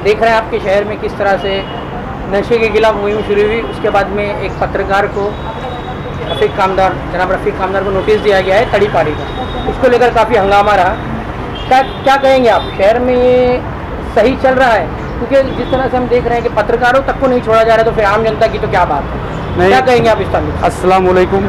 देख रहे हैं आपके शहर में किस तरह से नशे के खिलाफ मुहिम शुरू हुई। उसके बाद में एक पत्रकार को जनाब रफ़ीक कामदार को नोटिस दिया गया है तड़ीपारी का। उसको लेकर काफ़ी हंगामा रहा। क्या कहेंगे आप, शहर में ये सही चल रहा है? क्योंकि जिस तरह से हम देख रहे हैं कि पत्रकारों तक को नहीं छोड़ा जा रहा है, तो फिर आम जनता की तो क्या बात है? क्या कहेंगे आप इस पर? अस्सलाम वालेकुम।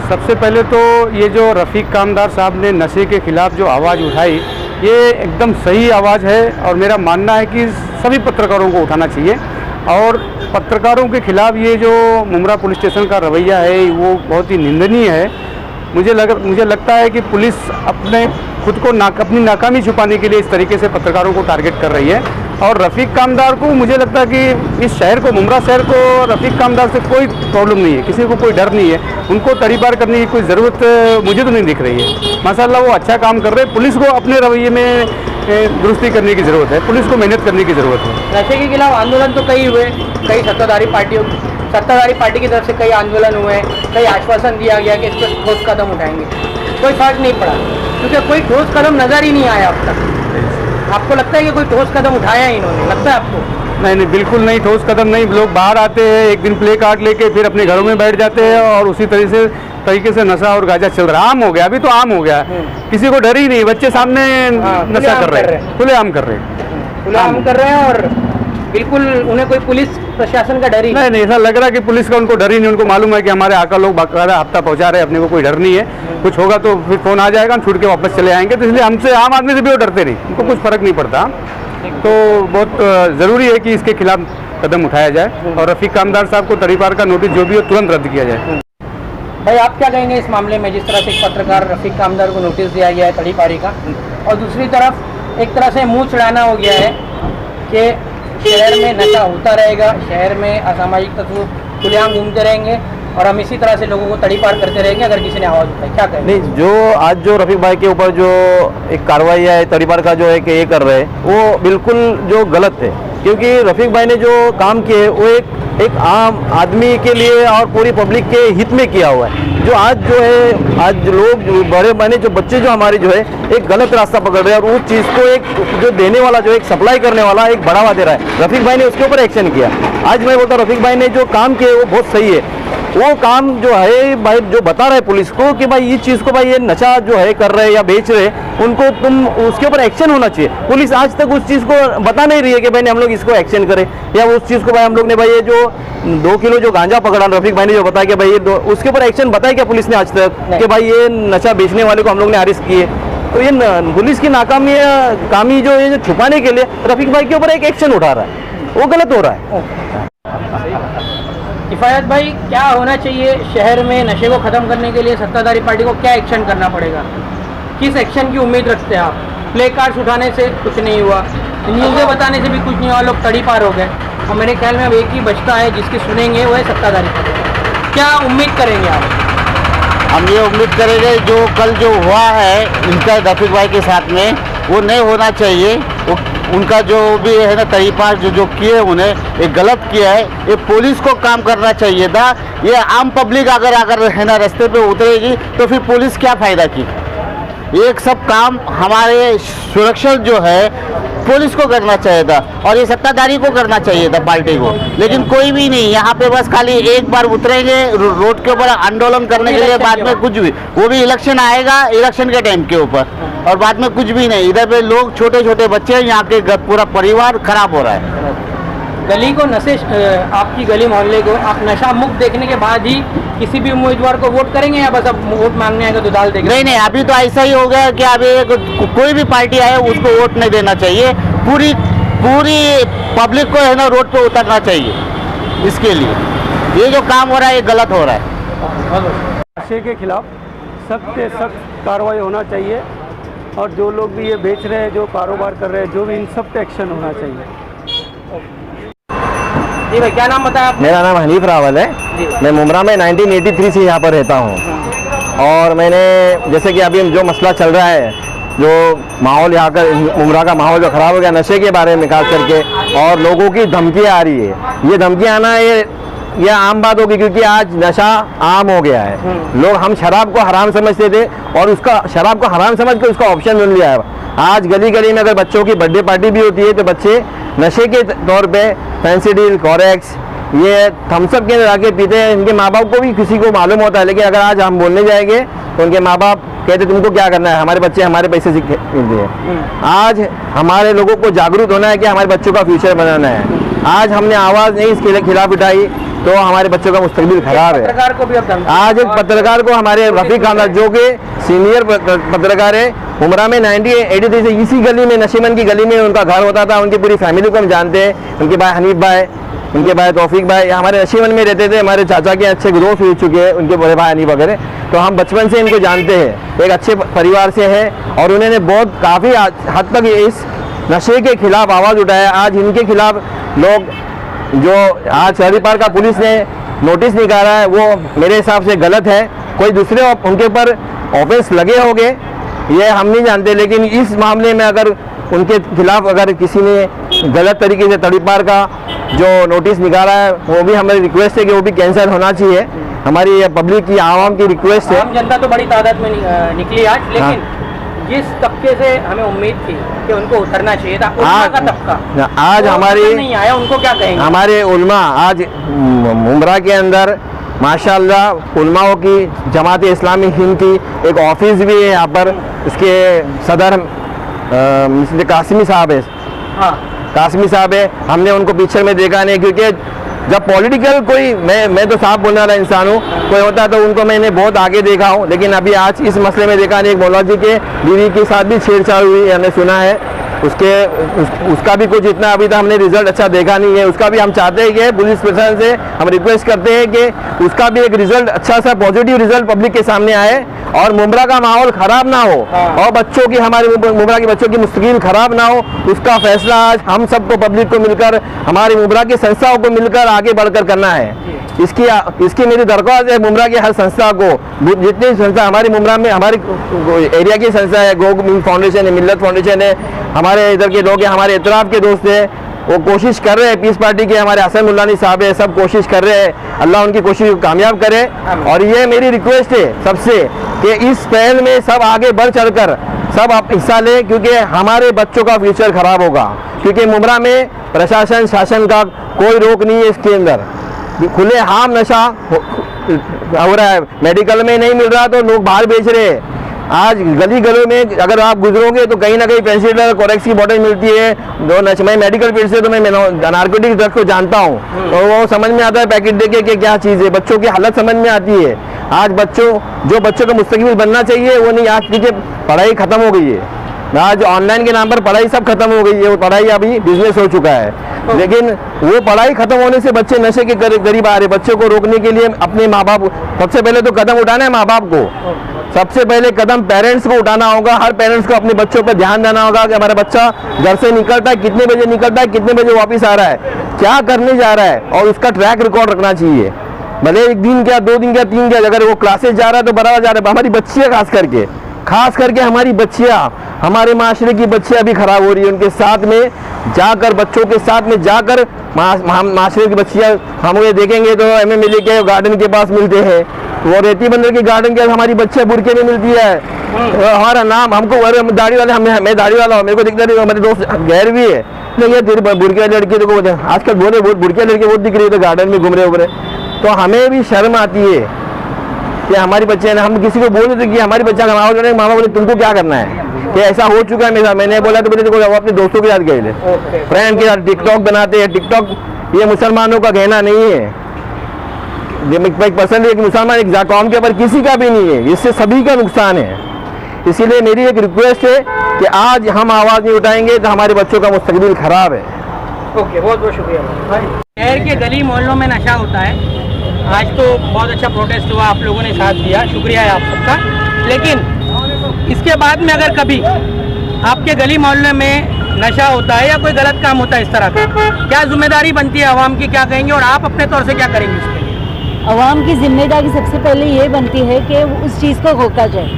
सबसे पहले तो ये जो रफ़ीक कामदार साहब ने नशे के खिलाफ जो आवाज़ उठाई, ये एकदम सही आवाज़ है और मेरा मानना है कि सभी पत्रकारों को उठाना चाहिए। और पत्रकारों के खिलाफ ये जो मुमरा पुलिस स्टेशन का रवैया है वो बहुत ही निंदनीय है। मुझे लगता है कि पुलिस अपने खुद को अपनी नाकामी छुपाने के लिए इस तरीके से पत्रकारों को टारगेट कर रही है। और रफ़ीक कामदार को, मुझे लगता है कि इस शहर को, मुमरा शहर को रफ़ीक कामदार से कोई प्रॉब्लम नहीं है, किसी को कोई डर नहीं है। उनको तड़ीपार करने की कोई ज़रूरत मुझे तो नहीं दिख रही है। माशाल्लाह वो अच्छा काम कर रहे हैं। पुलिस को अपने रवैये में दुरुस्ती करने की ज़रूरत है, पुलिस को मेहनत करने की ज़रूरत है। नशे के खिलाफ आंदोलन तो कई हुए, कई सत्ताधारी पार्टी की तरफ से कई आंदोलन हुए, कई आश्वासन दिया गया कि इस पर ठोस कदम उठाएंगे। कोई फर्क नहीं पड़ा, क्योंकि कोई ठोस कदम नज़र ही नहीं आया अब तक। आपको लगता है कि कोई ठोस कदम उठाया इन्होंने? लगता है आपको? नहीं, बिल्कुल नहीं, ठोस कदम नहीं। लोग बाहर आते हैं, एक दिन प्ले कार्ड लेके फिर अपने घरों में बैठ जाते हैं और उसी तरीके से नशा और गांजा चल रहा है। आम हो गया, अभी तो आम हो गया, किसी को डर ही नहीं। बच्चे सामने नशा कर रहे हैं, खुलेआम कर रहे हैं और बिल्कुल उन्हें कोई पुलिस प्रशासन का डर ही नहीं। ऐसा लग रहा है कि पुलिस का उनको डर ही नहीं। उनको मालूम है कि हमारे आका लोग बाकायदा हफ्ता पहुंचा रहे हैं, अपने को कोई डर नहीं है। कुछ होगा तो फिर फोन आ जाएगा, हम छूट के वापस चले आएंगे। तो इसलिए हमसे, आम आदमी से भी वो डरते नहीं, उनको कुछ फर्क नहीं पड़ता। तो बहुत ज़रूरी है कि इसके खिलाफ कदम उठाया जाए और रफ़ीक कामदार साहब को तड़ीपार का नोटिस जो भी हो तुरंत रद्द किया जाए। भाई, आप क्या कहेंगे इस मामले में, जिस तरह से एक पत्रकार रफ़ीक कामदार को नोटिस दिया गया है तड़ीपारी का, और दूसरी तरफ एक तरह से मुँह चढ़ाना हो गया है कि शहर में नशा होता रहेगा, शहर में असामाजिक तत्व खुलेआम घूमते रहेंगे और हम इसी तरह से लोगों को तड़ीपार करते रहेंगे अगर किसी ने आवाज़ उठाई? क्या कहें? नहीं, जो आज जो रफ़ीक भाई के ऊपर जो एक कार्रवाई है तड़ीपार का जो है कि ये कर रहे हैं, वो बिल्कुल जो गलत है। क्योंकि रफ़ीक भाई ने जो काम किए वो एक आम आदमी के लिए और पूरी पब्लिक के हित में किया हुआ है। जो आज जो है, आज लोग बड़े बने जो बच्चे जो हमारे जो है एक गलत रास्ता पकड़ रहे हैं और उस चीज़ को एक जो देने वाला, जो एक सप्लाई करने वाला एक बढ़ावा दे रहा है। रफ़ीक भाई ने उसके ऊपर एक्शन किया। आज मैं बोलता हूँ रफ़ीक भाई ने जो काम किए वो बहुत सही है। वो काम जो है भाई, जो बता रहा है पुलिस को कि भाई ये चीज़ को, भाई ये नशा जो है कर रहे हैं या बेच रहे हैं, उनको तुम उसके ऊपर एक्शन होना चाहिए। पुलिस आज तक उस चीज़ को बता नहीं रही है कि भाई हम लोग इसको एक्शन करें, या उस चीज़ को भाई हम लोग ने, भाई ये जो 2 किलो जो गांजा पकड़ा रफ़ीक भाई ने जो बताया कि भाई ये उसके ऊपर एक्शन बताया क्या पुलिस ने आज तक कि भाई ये नशा बेचने वाले को हम लोग ने अरेस्ट किए? तो ये पुलिस की नाकामी जो है छुपाने के लिए रफ़ीक भाई के ऊपर एक एक्शन उठा रहा है, वो गलत हो रहा है। किफ़ायत भाई, क्या होना चाहिए शहर में नशे को ख़त्म करने के लिए? सत्ताधारी पार्टी को क्या एक्शन करना पड़ेगा? किस एक्शन की उम्मीद रखते हैं आप? प्ले कार्ड्स उठाने से कुछ नहीं हुआ, न्यूज़ें बताने से भी कुछ नहीं हुआ, लोग तड़ीपार हो गए और मेरे ख्याल में अब एक ही बचता है जिसकी सुनेंगे, वो है सत्ताधारी पार्टी। क्या उम्मीद करेंगे आप? हम ये उम्मीद करेंगे जो कल जो हुआ है इनका रफ़ीक भाई के साथ में, वो नहीं होना चाहिए। उनका जो भी है ना तड़ीपार जो किए, उन्हें एक गलत किया है। ये पुलिस को काम करना चाहिए था। ये आम पब्लिक अगर है ना रास्ते पे उतरेगी तो फिर पुलिस क्या फ़ायदा की? एक सब काम हमारे सुरक्षा जो है पुलिस को करना चाहिए था और ये सत्ताधारी को करना चाहिए था, पार्टी को। लेकिन कोई भी नहीं, यहाँ पे बस खाली एक बार उतरेंगे रोड के ऊपर आंदोलन करने के लिए, बाद में कुछ भी, वो भी इलेक्शन आएगा, इलेक्शन के टाइम के ऊपर, और बाद में कुछ भी नहीं। इधर पे लोग, छोटे छोटे बच्चे, यहाँ के पूरा परिवार खराब हो रहा है। गली को आपकी गली मोहल्ले को आप नशा मुक्त देखने के बाद ही किसी भी उम्मीदवार को वोट करेंगे, या बस अब वोट मांगने आएगा तो दाल देंगे? नहीं, अभी तो ऐसा ही हो गया कि अभी कोई भी पार्टी आए उसको वोट नहीं देना चाहिए। पूरी पब्लिक को है ना रोड पे उतरना चाहिए। इसके लिए ये जो काम हो रहा है ये गलत हो रहा है। नशे के खिलाफ सख्त से सख्त कार्रवाई होना चाहिए और जो लोग भी ये बेच रहे हैं, जो कारोबार कर रहे हैं, जो भी, इन सब पे एक्शन होना चाहिए। जी भाई, क्या नाम बताया आपने? मेरा नाम हनीफ रावल है। मैं मुमरा में 1983 से यहाँ पर रहता हूँ और मैंने, जैसे कि अभी जो मसला चल रहा है, जो माहौल यहाँ का, मुमरा का माहौल जो ख़राब हो गया नशे के बारे में खास करके, और लोगों की धमकियाँ आ रही है। ये धमकियाँ आना, ये ये आम बात होगी, क्योंकि आज नशा आम हो गया है। लोग, हम शराब को हराम समझते थे और उसका शराब को हराम समझ के उसका ऑप्शन मिल गया है। आज गली गली में अगर बच्चों की बर्थडे पार्टी भी होती है तो बच्चे नशे के तौर पे फेंसिडिल, कॉरेक्स, ये थम्सअप के अंदर आके पीते हैं। इनके माँ बाप को भी किसी को मालूम होता है, लेकिन अगर आज हम बोलने जाएंगे तो उनके माँ बाप कहते तुमको क्या करना है, हमारे बच्चे हमारे पैसे से खेलते हैं। आज हमारे लोगों को जागरूक होना है कि हमारे बच्चों का फ्यूचर बनाना है। आज हमने आवाज़ नहीं इसके खिलाफ उठाई तो हमारे बच्चों का मुस्तकबिल खराब है। पत्रकार को भी अब आज एक पत्रकार को, हमारे रफीक खानदार जो कि सीनियर पत्रकार है, उमरा में 1983 से इसी गली में, नशीमन की गली में उनका घर होता था। उनकी पूरी फैमिली को हम जानते हैं, उनके भाई हनीफ भाई, उनके भाई तौफीक भाई हमारे नशीमन में रहते थे। हमारे चाचा के अच्छे दोस्त हो चुके हैं, उनके बड़े भाई हनीफ वगैरह, तो हम बचपन से इनको जानते हैं। एक अच्छे परिवार से है और उन्होंने बहुत काफ़ी हद तक इस नशे के खिलाफ आवाज़ उठाया। आज इनके खिलाफ लोग, जो आज शहरी पार्क का पुलिस ने नोटिस निकाला है, वो मेरे हिसाब से गलत है। कोई दूसरे उनके ऊपर ऑफेंस लगे होंगे, ये हम नहीं जानते, लेकिन इस मामले में अगर उनके खिलाफ अगर किसी ने गलत तरीके से तड़ी पार का जो नोटिस निकाला है, वो भी हमारी रिक्वेस्ट है कि वो भी कैंसिल होना चाहिए। हमारी पब्लिक की, आवाम की रिक्वेस्ट है। आम जनता तो बड़ी तादाद में निकली आज, लेकिन जिस तबके से हमें उम्मीद थी कि उनको उतरना चाहिए था, उलमा का तबका आज हमारी नहीं आया, उनको क्या कहेंगे? हमारे उलमा आज उमरा के अंदर माशाल्लाह उलमाओं की जमात इस्लामी हिंद की एक ऑफिस भी है यहाँ पर। इसके सदर कासिमी साहब है। हाँ, कासिमी साहब है। हमने उनको पिक्चर में देखा नहीं, क्योंकि जब पॉलिटिकल कोई, मैं तो साफ बोलने वाला इंसान हूँ, कोई होता तो उनको मैंने बहुत आगे देखा हूँ, लेकिन अभी आज इस मसले में देखा नहीं। एक मौला जी के बीवी के साथ भी छेड़छाड़ हुई, हमने सुना है। उसका भी कुछ इतना अभी तक हमने रिजल्ट अच्छा देखा नहीं है। उसका भी हम चाहते हैं कि पुलिस प्रशासन से हम रिक्वेस्ट करते हैं कि उसका भी एक रिजल्ट, अच्छा सा पॉजिटिव रिजल्ट पब्लिक के सामने आए और मुमरा का माहौल खराब ना हो और बच्चों की, हमारे मुमरा के बच्चों की मुस्तकिल खराब ना हो। उसका फैसला आज हम सबको, पब्लिक को मिलकर, हमारी मुमरा की संस्थाओं को मिलकर आगे बढ़कर करना है। इसकी मेरी दरख्वास्त है मुमरा की हर संस्था को, जितनी संस्था हमारी मुमरा में, हमारे एरिया की संस्था है, गो फाउंडेशन है, मिल्लत फाउंडेशन है, हमारे इधर के लोग हैं, हमारे इतराफ के दोस्त हैं, वो कोशिश कर रहे हैं। पीस पार्टी के हमारे हसन मुल्लानी साहब है, सब कोशिश कर रहे हैं। अल्लाह उनकी कोशिश को कामयाब करे। और ये मेरी रिक्वेस्ट है सबसे कि इस पहल में सब आगे बढ़ चढ़कर सब आप हिस्सा लें, क्योंकि हमारे बच्चों का फ्यूचर खराब होगा। क्योंकि मुमरा में प्रशासन, शासन का कोई रोक नहीं है। इसके अंदर खुले आम नशा हो रहा है, मेडिकल में नहीं मिल रहा तो लोग बाहर बेच रहे हैं। आज गली गलों में अगर आप गुजरोगे तो कहीं ना कहीं पेंसिल, कोरेक्स की बोतल मिलती है। मैं मेडिकल फील्ड से, तो मैं नारकोटिक ड्रग को जानता हूँ, तो वो समझ में आता है पैकेट देके कि क्या चीज़ है। बच्चों की हालत समझ में आती है। आज बच्चों का मुस्तकबिल बनना चाहिए वो नहीं। आज क्योंकि पढ़ाई ख़त्म हो गई है, आज ऑनलाइन के नाम पर पढ़ाई सब खत्म हो गई है। वो पढ़ाई अभी बिजनेस हो चुका है। लेकिन वो पढ़ाई खत्म होने से बच्चे नशे के करीब आ रहे। बच्चों को रोकने के लिए अपने माँ बाप, सबसे पहले तो कदम उठाना है माँ बाप को। सबसे पहले कदम पेरेंट्स को उठाना होगा। हर पेरेंट्स को अपने बच्चों पर ध्यान देना होगा कि हमारा बच्चा घर से निकलता है, कितने बजे निकलता है, कितने बजे वापस आ रहा है, क्या करने जा रहा है, और उसका ट्रैक रिकॉर्ड रखना चाहिए। भले एक दिन क्या, 2 दिन क्या, 3 क्या, अगर वो क्लासेस जा रहा है तो बराबर जा रहा है। हमारी बच्चियाँ खास करके हमारी बच्चियाँ, हमारे माशरे की बच्चियाँ भी खराब हो रही है। उनके साथ में जाकर, बच्चों के साथ में जाकर माशरे की बच्चियाँ हम ये देखेंगे तो MMLA के गार्डन के पास मिलते हैं, वो रेती बंदर के गार्डन के हमारी बच्चियाँ बुरके में मिलती है। हमारा नाम, हमको दाढ़ी वाले, मैं दाढ़ी वाला हूँ, मेरे को दिखता नहीं, हमारे दोस्त गैर भी है, लेकिन तेरी बुरके लड़की तो आजकल बोले बुरके लड़के बहुत दिख रही है तो गार्डन में घूम रहे उभरे, तो हमें भी शर्म आती है कि हमारी बच्चे, हम किसी को बोल देते कि हमारी बच्चा का मामा बोले तुमको क्या करना है, कि ऐसा हो चुका है मेरे साथ। मैंने बोला तो बोले देखो अपने दोस्तों के साथ गए थे, फ्रेंड के साथ टिकटॉक बनाते हैं। टिकटॉक ये मुसलमानों का कहना नहीं है, एक पसंद है कि मुसलमान एक कौम के ऊपर किसी का भी नहीं है, इससे सभी का नुकसान है। इसीलिए मेरी एक रिक्वेस्ट है कि आज हम आवाज़ नहीं उठाएंगे तो हमारे बच्चों का मुस्तकबिल खराब है। ओके, बहुत बहुत शुक्रिया। शहर के गली मोहल्लों में नशा होता है। आज तो बहुत अच्छा प्रोटेस्ट हुआ, आप लोगों ने साथ दिया, शुक्रिया है आप सबका। लेकिन इसके बाद में अगर कभी आपके गली मोहल्ले में नशा होता है या कोई गलत काम होता है इस तरह का, क्या जिम्मेदारी बनती है आवाम की, क्या कहेंगे, और आप अपने तौर से क्या करेंगे इसके लिए? आवाम की जिम्मेदारी सबसे पहले ये बनती है कि उस चीज़ को रोका जाए,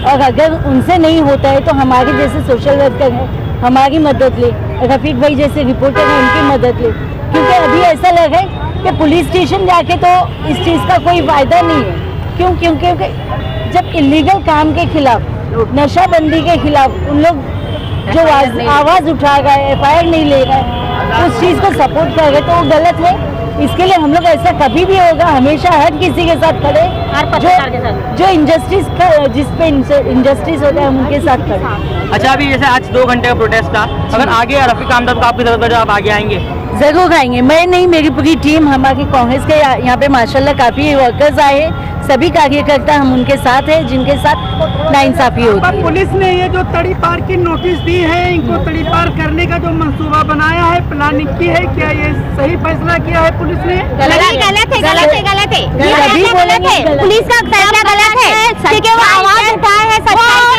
और अगर उनसे नहीं होता है तो हमारे जैसे सोशल वर्कर हैं, हमारी मदद ले, रफीक भाई जैसे रिपोर्टर हैं, उनकी मदद ले। क्योंकि अभी ऐसा लग रहा है कि पुलिस स्टेशन जाके तो इस चीज़ का कोई फायदा नहीं है। क्यों? क्योंकि जब इलीगल काम के खिलाफ, नशाबंदी के खिलाफ उन लोग जो आवाज़ उठा गए, FIR नहीं ले गए, उस चीज़ को सपोर्ट कर रहे तो वो गलत है। इसके लिए हम लोग ऐसा कभी भी होगा, हमेशा हर किसी के साथ खड़े, जो इंजस्टिस जिस पे इंजस्टिस होता है हम उनके साथ खड़े। अच्छा, अभी जैसे आज 2 घंटे का प्रोटेस्ट था, अगर आगे रफीक कामदार को आपकी जरूरत पड़े आप आगे आएंगे? जरूर आएंगे। मैं नहीं, मेरी पूरी टीम, हमारी कांग्रेस के यहाँ पे माशाल्लाह काफ़ी वर्कर्स आए, सभी कार्यकर्ता हम उनके साथ हैं जिनके साथ नाइंसाफी होती है। पुलिस ने ये जो तड़ी पार की नोटिस दी है, इनको तड़ी पार करने का जो मंसूबा बनाया है, प्लानिंग की है, क्या ये सही फैसला किया है पुलिस ने? गलत है। पुलिस का फैसला गलत है क्योंकि वो आवाज उठाए है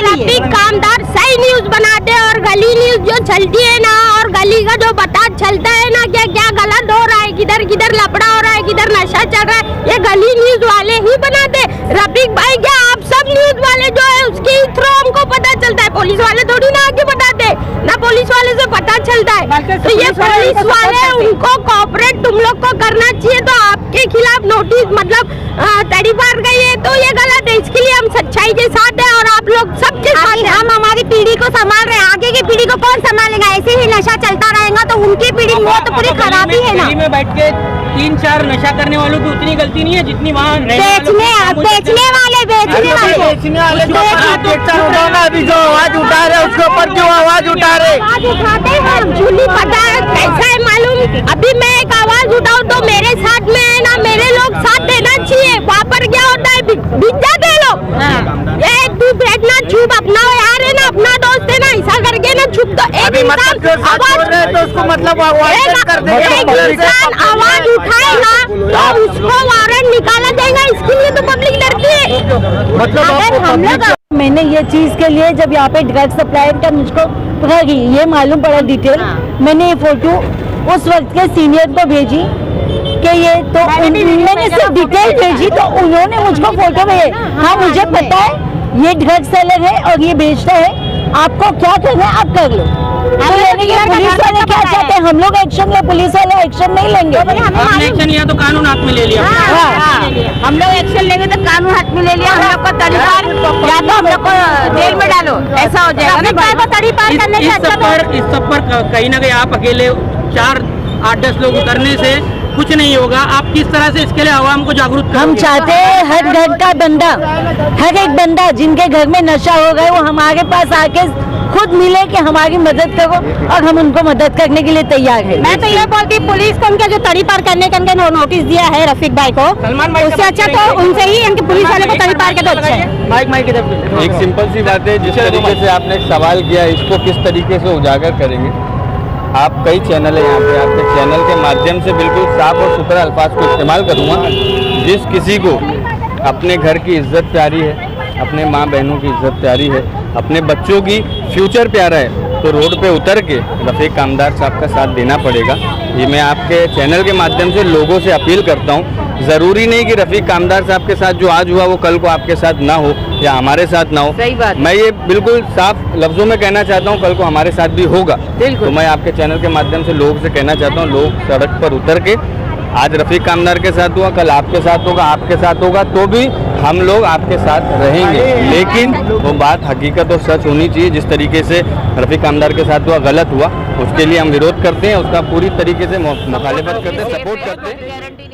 रफीक कामदार सही न्यूज बनाते और गली न्यूज जो चलती है ना, और गली का जो पता चलता है ना क्या क्या गलत हो रहा है, किधर किधर लफड़ा हो रहा है, किधर नशा चल रहा है, ये गली न्यूज वाले ही बनाते। रफीक भाई क्या आप सब न्यूज वाले जो है उसके थ्रू हमको पता चलता है, पुलिस वाले थोड़ी ना आगे बताते ना, पुलिस वाले से पता चलता है। तो ये पुलिस वाले उनको कॉपरेट तुम लोग को करना चाहिए। तो आपके खिलाफ नोटिस मतलब तड़ी पार गई है तो ये गलत है, इसके लिए हम सच्चाई के साथ हैं और आप लोग सबके साथ हैं। हम हमारी पीढ़ी को संभाल रहे हैं, आगे की पीढ़ी को कौन संभालेगा? ऐसे ही नशा चलता रहेगा तो उनकी पीढ़ी वो तो पूरी खराब ही है ना। में बैठ के 3-4 नशा करने वालों की उतनी गलती नहीं है जितनी वहाँ बेचने वाले अभी जो आवाज उठा रहे उसके ऊपर क्यों आवाज उठा रहे? आवाज उठाते हैं, झूली पता है कैसा है मालूम। अभी मैं एक आवाज उठाऊं तो मेरे साथ में है ना, मेरे लोग साथ देना चाहिए। वहाँ पर क्या होता है, भिजा दे लो, ये तू बैठना चुप, अपना यार है ना, अपना दोस्त है ना, ऐसा करके ना चुप। तो एक इंसान आवाज तो उसको मतलब आवाज उठाएगा तो उसको वारंट निकाला जाएगा, इसके लिए तो पब्लिक डरती है। मतलब हम लोग मैंने ये चीज़ के लिए जब यहाँ पे ड्रग सप्लाई का मुझको पता की ये मालूम पड़ा डिटेल, मैंने ये फोटो उस वक्त के सीनियर को भेजी कि ये तो मैंने सिर्फ डिटेल भेजी तो उन्होंने मुझको फोटो भेजी। हाँ मुझे पता है ये ड्रग सेलर है और ये बेचता है, आपको क्या करना है आप कर लो। तो यानी कि पुलिस वाले क्या चाहते हैं, हम लोग एक्शन ले, पुलिस वाले एक्शन नहीं लेंगे। आपने एक्शन लिया तो कानून हाथ में ले लिया। हम लोग एक्शन लेंगे तो कानून हाथ में ले लिया, हम लोग को तड़ी पार या तो हम लोग को जेल में डालो, ऐसा हो जाएगा। तड़ी पार करने इस सब पर कहीं ना कहीं आप अकेले 4-8-10 लोग उतरने से कुछ नहीं होगा। आप किस तरह से इसके लिए आवाम को जागरूक करोगे? हम चाहते हैं हर घर का बंदा, हर एक बंदा जिनके घर में नशा हो गया वो हमारे पास आके खुद मिले कि हमारी मदद करो और हम उनको मदद करने के लिए तैयार हैं। मैं तो ये बोलती पुलिस को उनका जो तड़ी पार करने का नोटिस दिया है रफीक भाई को, उससे अच्छा तो उनसे ही इनके पुलिस वाले को तड़ी पार के तो अच्छा है। माइक इधर। एक सिंपल सी बात है, जिस तरीके से आपने एक सवाल किया इसको किस तरीके से उजागर करेंगे। आप कई चैनल है यहाँ पे, आपके चैनल के माध्यम से बिल्कुल साफ और सुथरा अल्फाज को इस्तेमाल करूँगा। जिस किसी को अपने घर की इज्जत प्यारी है, अपने माँ बहनों की इज्जत प्यारी है, अपने बच्चों की फ्यूचर प्यारा है, तो रोड पे उतर के रफीक कामदार साहब का साथ देना पड़ेगा। ये मैं आपके चैनल के माध्यम से लोगों से अपील करता हूँ। ज़रूरी नहीं कि रफीक कामदार साहब के साथ जो आज हुआ वो कल को आपके साथ ना हो या हमारे साथ ना हो। सही बात। मैं ये बिल्कुल साफ लफ्ज़ों में कहना चाहता हूँ, कल को हमारे साथ भी होगा। तो मैं आपके चैनल के माध्यम से लोगों से कहना चाहता हूँ, लोग सड़क पर उतर के, आज रफीक कामदार के साथ हुआ, कल आपके साथ होगा, आपके साथ होगा, तो भी हम लोग आपके साथ रहेंगे। लेकिन वो बात हकीकत और सच होनी चाहिए। जिस तरीके से रफीक कामदार के साथ हुआ गलत हुआ, उसके लिए हम विरोध करते हैं, उसका पूरी तरीके से मुखालिफत करते हैं, सपोर्ट करते हैं।